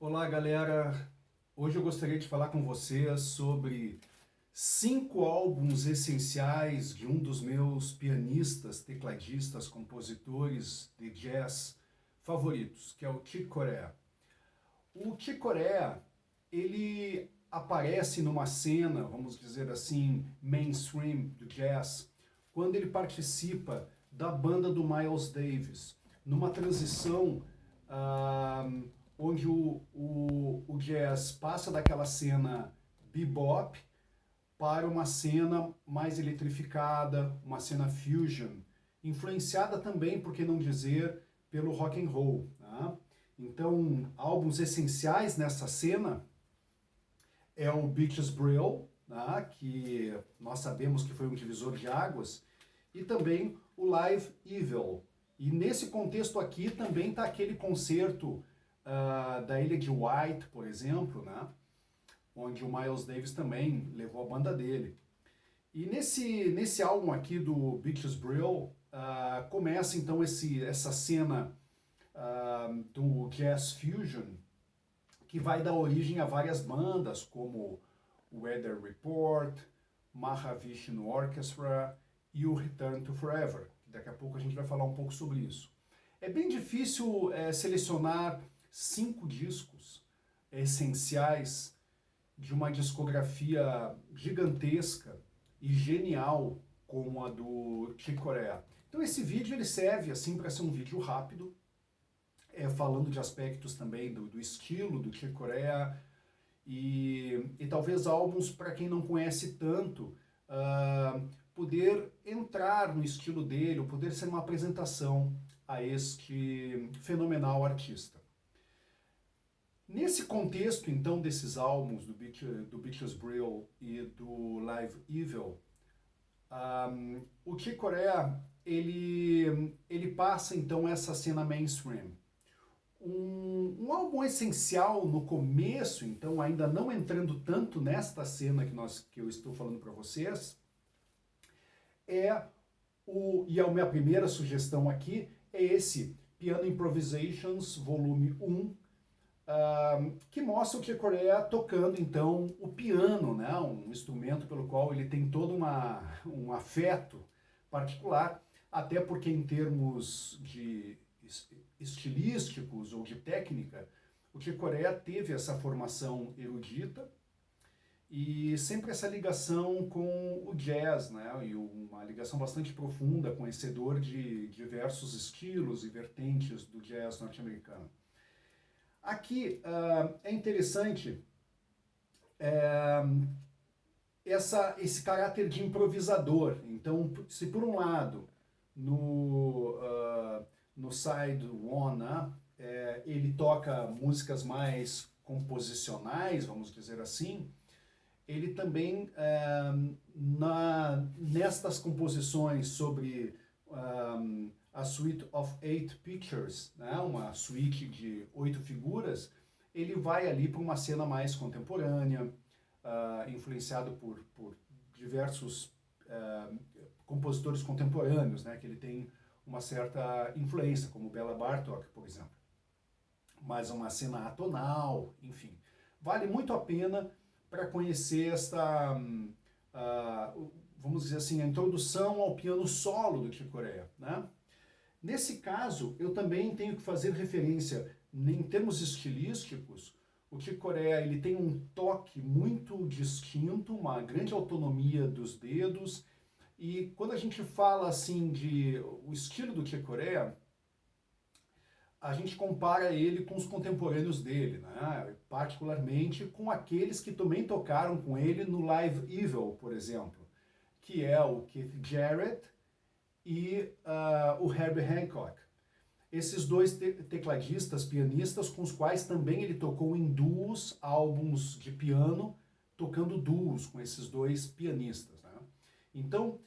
Olá, galera! Hoje eu gostaria de falar com vocês sobre 5 álbuns essenciais de um dos meus pianistas, tecladistas, compositores de jazz favoritos, que é o Chick Corea. O Chick Corea, ele aparece numa cena, vamos dizer assim, mainstream do jazz, quando ele participa da banda do Miles Davis, numa transição ah, onde o jazz passa daquela cena bebop para uma cena mais eletrificada, uma cena fusion, influenciada também, por que não dizer, pelo rock and roll. Tá? Então, álbuns essenciais nessa cena é o Beaches Brill, tá? Que nós sabemos que foi um divisor de águas, e também o Live Evil. E nesse contexto aqui também está aquele concerto da Ilha de White, por exemplo, né? Onde o Miles Davis também levou a banda dele. E nesse álbum aqui do Beaches Brill, começa então essa cena do Jazz Fusion, que vai dar origem a várias bandas, como o Weather Report, Mahavishnu Orchestra e o Return to Forever. Daqui a pouco a gente vai falar um pouco sobre isso. É bem difícil selecionar 5 discos essenciais de uma discografia gigantesca e genial como a do Chick Corea. Então esse vídeo ele serve assim para ser um vídeo rápido, falando de aspectos também do estilo do Chick Corea e talvez álbuns para quem não conhece tanto, poder entrar no estilo dele, ou poder ser uma apresentação a este fenomenal artista. Nesse contexto, então, desses álbuns do Beaches Brill e do Live Evil, o Chick Corea, ele passa, então, essa cena mainstream. Um álbum essencial no começo, então, ainda não entrando tanto nesta cena que eu estou falando para vocês, e a minha primeira sugestão aqui é esse Piano Improvisations, volume 1, que mostra o Chick Corea tocando então o piano, né? Um instrumento pelo qual ele tem todo um afeto particular, até porque em termos de estilísticos ou de técnica, o Chick Corea teve essa formação erudita e sempre essa ligação com o jazz, né? E uma ligação bastante profunda, conhecedor de diversos estilos e vertentes do jazz norte-americano. Aqui é interessante esse caráter de improvisador. Então, se por um lado, no side one, né, ele toca músicas mais composicionais, vamos dizer assim, ele também, nestas composições sobre a Suite of 8 Pictures, né, uma suíte de 8 figuras, ele vai ali para uma cena mais contemporânea, influenciado por diversos compositores contemporâneos, né, que ele tem uma certa influência, como Bela Bartok, por exemplo. Mas uma cena atonal, enfim. Vale muito a pena para conhecer vamos dizer assim, a introdução ao piano solo do Chick Corea, né? Nesse caso, eu também tenho que fazer referência, em termos estilísticos, o Chick Corea ele tem um toque muito distinto, uma grande autonomia dos dedos, e quando a gente fala assim o estilo do Chick Corea, a gente compara ele com os contemporâneos dele, né? Particularmente com aqueles que também tocaram com ele no Live Evil, por exemplo, que é o Keith Jarrett e o Herbie Hancock. Esses dois tecladistas, pianistas, com os quais também ele tocou em duos, álbuns de piano, tocando duos com esses dois pianistas. Né? Então,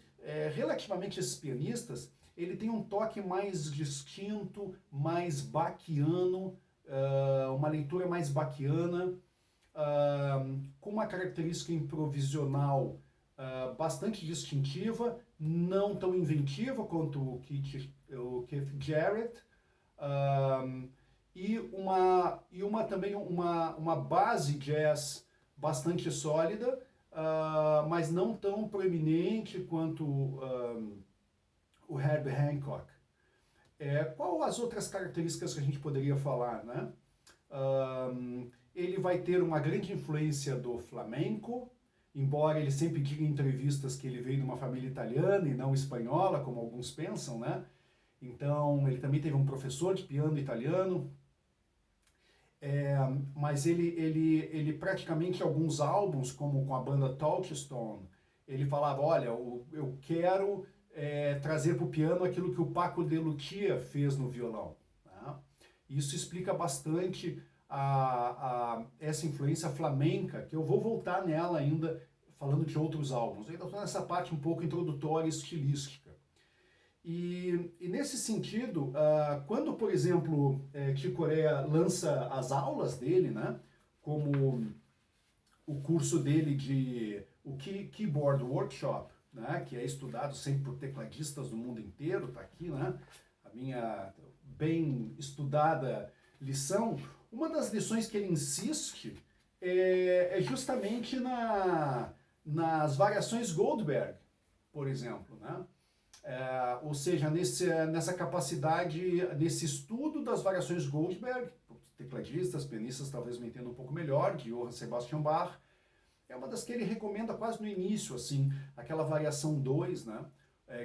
relativamente a esses pianistas, ele tem um toque mais distinto, mais bachiano, uma leitura mais bachiana, com uma característica improvisional bastante distintiva, não tão inventiva quanto o Keith Jarrett, também uma base jazz bastante sólida, mas não tão proeminente quanto o Herbie Hancock. Qual as outras características que a gente poderia falar, né? Ele vai ter uma grande influência do flamenco, embora ele sempre diga em entrevistas que ele veio de uma família italiana e não espanhola, como alguns pensam, né? Então, ele também teve um professor de piano italiano, mas ele praticamente alguns álbuns, como com a banda Touchstone, ele falava, olha, eu quero trazer para o piano aquilo que o Paco de Lucia fez no violão. Tá? Isso explica bastante essa influência flamenca, que eu vou voltar nela ainda, falando de outros álbuns. Eu estou nessa parte um pouco introdutória e estilística. E nesse sentido, quando, por exemplo, Chick Corea lança as aulas dele, né, como o curso dele o Keyboard Workshop, né, que é estudado sempre por tecladistas do mundo inteiro, tá aqui, né, a minha bem estudada lição, uma das lições que ele insiste é justamente nas variações Goldberg, por exemplo, né? Ou seja, nessa capacidade, nesse estudo das variações Goldberg, tecladistas, pianistas talvez me entendam um pouco melhor, de Johann Sebastian Bach, é uma das que ele recomenda quase no início, assim, aquela variação 2, né,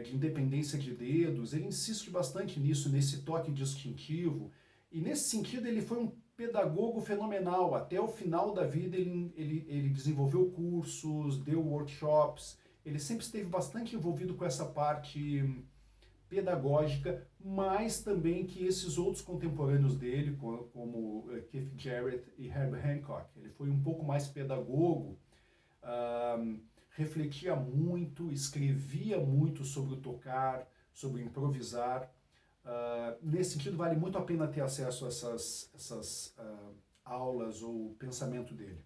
de independência de dedos, ele insiste bastante nisso, nesse toque distintivo, e nesse sentido ele foi um pedagogo fenomenal, até o final da vida ele desenvolveu cursos, deu workshops, ele sempre esteve bastante envolvido com essa parte pedagógica, mas também que esses outros contemporâneos dele, como Keith Jarrett e Herbie Hancock. Ele foi um pouco mais pedagogo, refletia muito, escrevia muito sobre o tocar, sobre o improvisar. Nesse sentido, vale muito a pena ter acesso a essas aulas ou pensamento dele.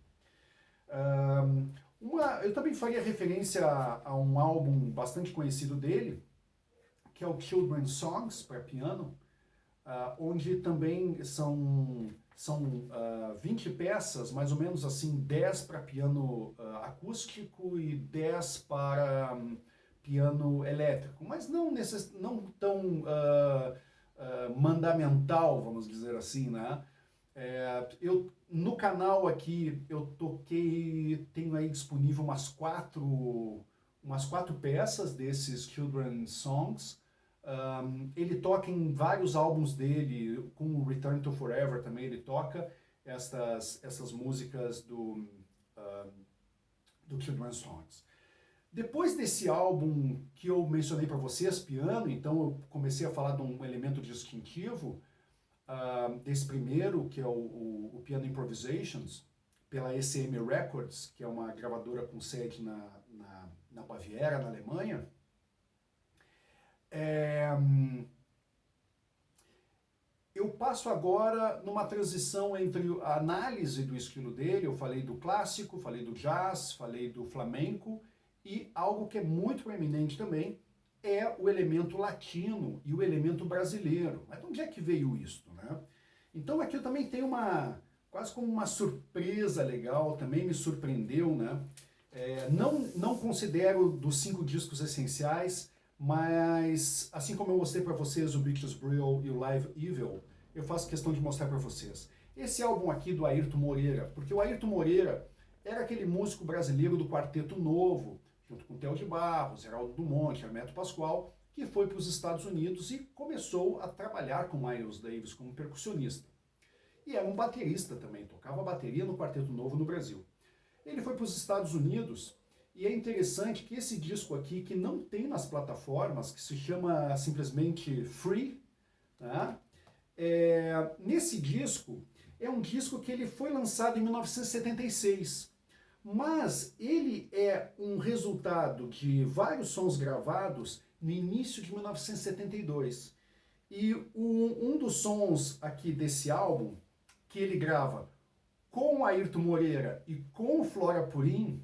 Eu também faria referência a um álbum bastante conhecido dele, que é o Children's Songs para piano, onde também são 20 peças, mais ou menos assim, 10 para piano acústico e 10 para piano elétrico, mas não tão mandamental, vamos dizer assim, né? No canal aqui eu tenho aí disponível umas quatro peças desses Children's Songs. Ele toca em vários álbuns dele, com o Return to Forever também ele toca essas músicas do Children's Songs. Depois desse álbum que eu mencionei para vocês, piano, então eu comecei a falar de um elemento distintivo, desse primeiro, que é o Piano Improvisations, pela ECM Records, que é uma gravadora com sede na Baviera, na Alemanha. Eu passo agora numa transição entre a análise do estilo dele, eu falei do clássico, falei do jazz, falei do flamenco, e algo que é muito proeminente também é o elemento latino e o elemento brasileiro. Mas de onde é que veio isto, né? Então aqui eu também tenho quase como uma surpresa legal, também me surpreendeu, né? Não considero dos 5 discos essenciais, mas assim como eu mostrei para vocês o Bitches Brew e o Live Evil, eu faço questão de mostrar para vocês. Esse álbum aqui do Airton Moreira, porque o Airton Moreira era aquele músico brasileiro do Quarteto Novo, junto com Theo de Barros, Geraldo Dumont, Hermeto Pascoal, que foi para os Estados Unidos e começou a trabalhar com Miles Davis como percussionista. E era um baterista também, tocava bateria no Quarteto Novo no Brasil. Ele foi para os Estados Unidos e é interessante que esse disco aqui, que não tem nas plataformas, que se chama simplesmente Free, né? Nesse disco, é um disco que ele foi lançado em 1976, mas ele é um resultado de vários sons gravados no início de 1972. E um dos sons aqui desse álbum, que ele grava com Airton Moreira e com Flora Purim,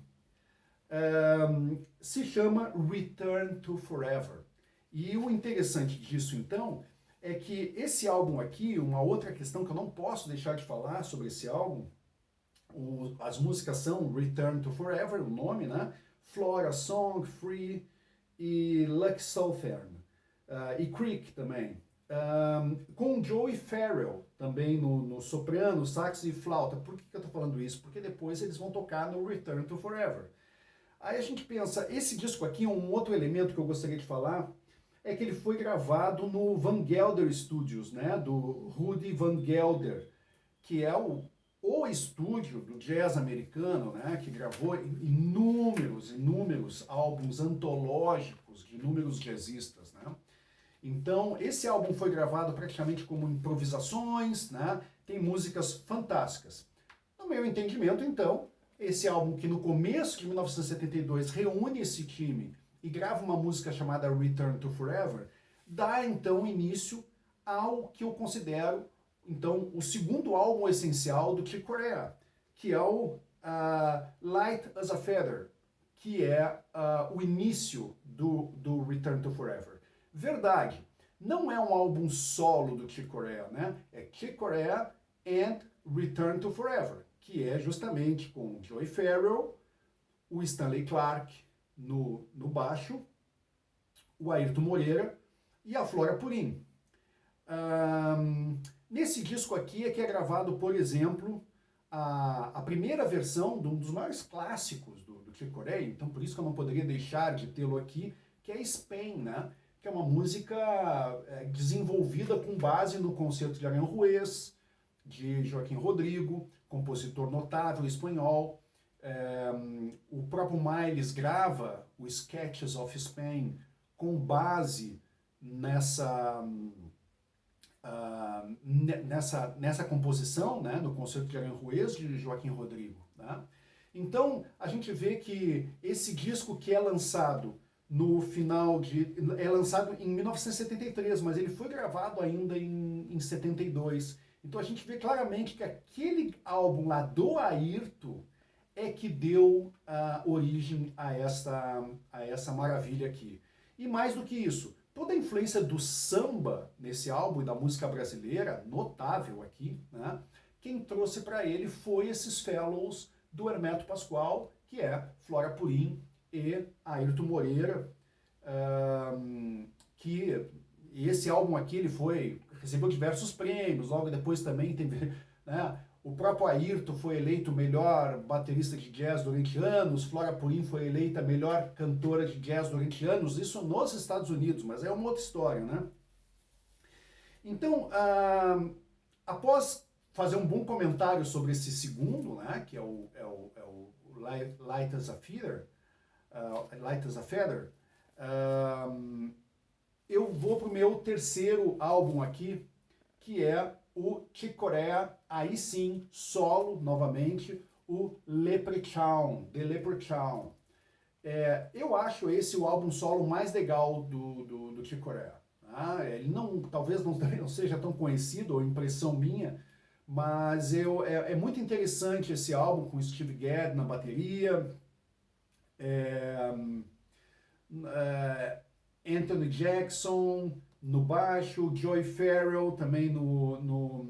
se chama Return to Forever. E o interessante disso, então, é que esse álbum aqui, uma outra questão que eu não posso deixar de falar sobre esse álbum, as músicas são Return to Forever, o nome, né? Flora Song, Free e Lucky Southern. E Creek também. Com Joey Farrell também no soprano, sax e flauta. Por que eu tô falando isso? Porque depois eles vão tocar no Return to Forever. Aí a gente pensa, esse disco aqui, um outro elemento que eu gostaria de falar, é que ele foi gravado no Van Gelder Studios, né, do Rudy Van Gelder, que é o estúdio do jazz americano, né, que gravou inúmeros álbuns antológicos de inúmeros jazzistas, né. Então, esse álbum foi gravado praticamente como improvisações, né, tem músicas fantásticas. No meu entendimento, então, esse álbum que no começo de 1972 reúne esse time e grava uma música chamada Return to Forever, dá então início ao que eu considero então o segundo álbum essencial do Chick Corea, que é o Light as a Feather, que é o início do Return to Forever. Verdade, não é um álbum solo do Chick Corea, né? É Chick Corea and Return to Forever, que é justamente com o Joey Farrell, o Stanley Clarke no baixo, o Airto Moreira e a Flora Purim. Nesse disco aqui é que é gravado, por exemplo, a primeira versão de um dos maiores clássicos do Chick Corea, então por isso que eu não poderia deixar de tê-lo aqui, que é Spain, né? Que é uma música desenvolvida com base no concerto de Aranjuez, de Joaquim Rodrigo, compositor notável espanhol. O próprio Miles grava o Sketches of Spain com base nessa composição, né, no concerto de Aranjuez de Joaquim Rodrigo. Né? Então, a gente vê que esse disco que é lançado é lançado em 1973, mas ele foi gravado ainda em 72. Então a gente vê claramente que aquele álbum lá do Airto é que deu origem a essa maravilha aqui. E mais do que isso, toda a influência do samba nesse álbum e da música brasileira, notável aqui, né? Quem trouxe para ele foi esses fellows do Hermeto Pascoal, que é Flora Purim e Airto Moreira, que esse álbum aqui ele recebeu diversos prêmios, logo depois também teve, né, o próprio Airto foi eleito melhor baterista de jazz durante anos, Flora Purim foi eleita melhor cantora de jazz durante anos, isso nos Estados Unidos, mas é uma outra história, né? Então, após fazer um bom comentário sobre esse segundo, né, que é o Light as a Feather, eu vou pro meu terceiro álbum aqui, que é o Chick Corea, aí sim, solo, novamente, o Leprechaun, The Leprechaun. Eu acho esse o álbum solo mais legal do Chick Corea. Tá? Ele talvez não seja tão conhecido, ou impressão minha, mas é muito interessante esse álbum com Steve Gadd na bateria, Anthony Jackson no baixo, Joey Farrell também no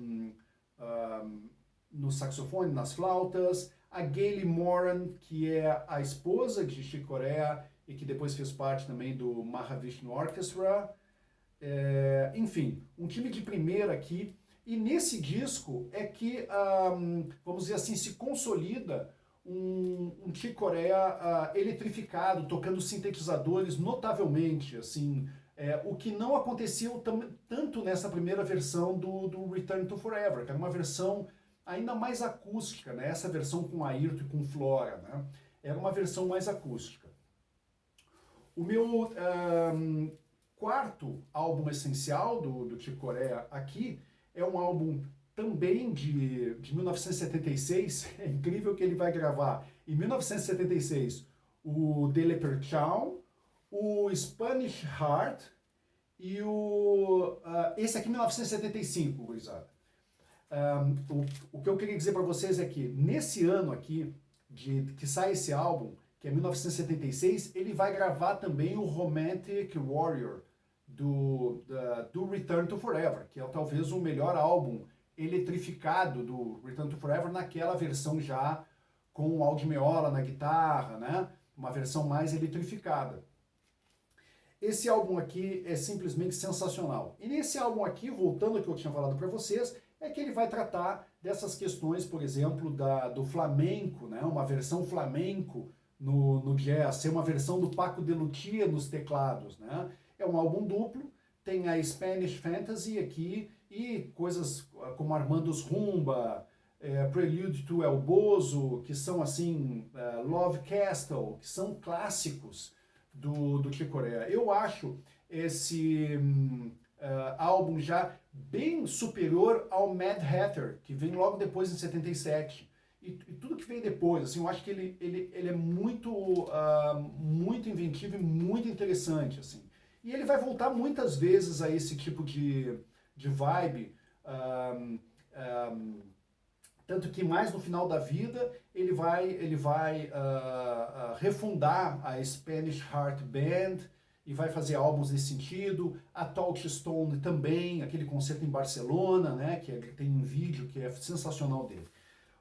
saxofone, nas flautas, a Gayle Moran, que é a esposa de Chick Corea e que depois fez parte também do Mahavishnu Orchestra. Enfim, um time de primeira aqui. E nesse disco é que, vamos dizer assim, se consolida um Chick Corea eletrificado, tocando sintetizadores notavelmente, assim, o que não aconteceu tanto nessa primeira versão do Return to Forever, que era uma versão ainda mais acústica, né? Essa versão com Airto e com Flora, né? Era uma versão mais acústica. O meu quarto álbum essencial do Chick Corea aqui é um álbum também de 1976, é incrível que ele vai gravar em 1976 o The Leprechaun, o Spanish Heart e esse aqui 1975, gurizada. O que eu queria dizer para vocês é que nesse ano aqui, que sai esse álbum, que é 1976, ele vai gravar também o Romantic Warrior, do Return to Forever, que é talvez o melhor álbum eletrificado do Return to Forever, naquela versão já com o Aldi-Meola na guitarra, né? Uma versão mais eletrificada. Esse álbum aqui é simplesmente sensacional. E nesse álbum aqui, voltando ao que eu tinha falado para vocês, é que ele vai tratar dessas questões, por exemplo, do flamenco, né? Uma versão flamenco no jazz, ser uma versão do Paco de Lucia nos teclados, né? É um álbum duplo, tem a Spanish Fantasy aqui e coisas como Armando's Rumba, Prelude to El Bozo, que são assim, Love Castle, que são clássicos do Chick Corea. Eu acho esse álbum já bem superior ao Mad Hatter, que vem logo depois em 77. E tudo que vem depois, assim, eu acho que ele é muito inventivo e muito interessante, assim. E ele vai voltar muitas vezes a esse tipo de vibe, tanto que mais no final da vida ele vai refundar a Spanish Heart Band e vai fazer álbuns nesse sentido. A Touchstone também, aquele concerto em Barcelona, né, que tem um vídeo que é sensacional dele.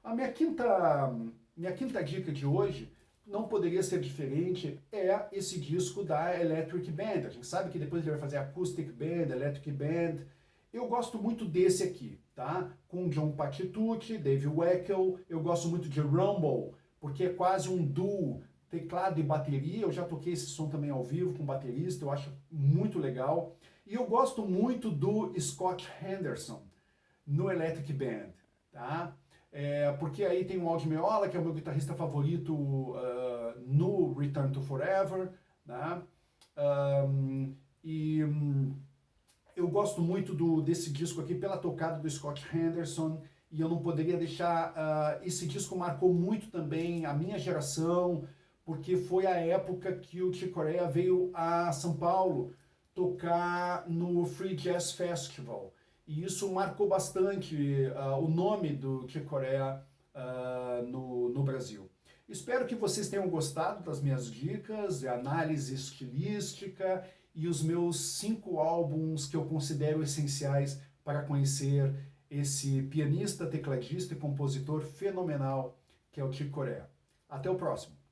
A minha quinta dica de hoje não poderia ser diferente, é esse disco da Electric Band. A gente sabe que depois ele vai fazer Acoustic Band, Electric Band. Eu gosto muito desse aqui, tá? Com John Patitucci, Dave Weckl. Eu gosto muito de Rumble, porque é quase um duo, teclado e bateria. Eu já toquei esse som também ao vivo com baterista, eu acho muito legal. E eu gosto muito do Scott Henderson no Electric Band, tá? Porque aí tem o Aldi-Meola, que é o meu guitarrista favorito no Return to Forever, né? Eu gosto muito desse disco aqui pela tocada do Scott Henderson, e eu não poderia deixar... esse disco marcou muito também a minha geração, porque foi a época que o Chick Corea veio a São Paulo tocar no Free Jazz Festival. E isso marcou bastante o nome do Chick Corea no Brasil. Espero que vocês tenham gostado das minhas dicas, análise estilística e os meus 5 álbuns que eu considero essenciais para conhecer esse pianista, tecladista e compositor fenomenal que é o Chick Corea. Até o próximo!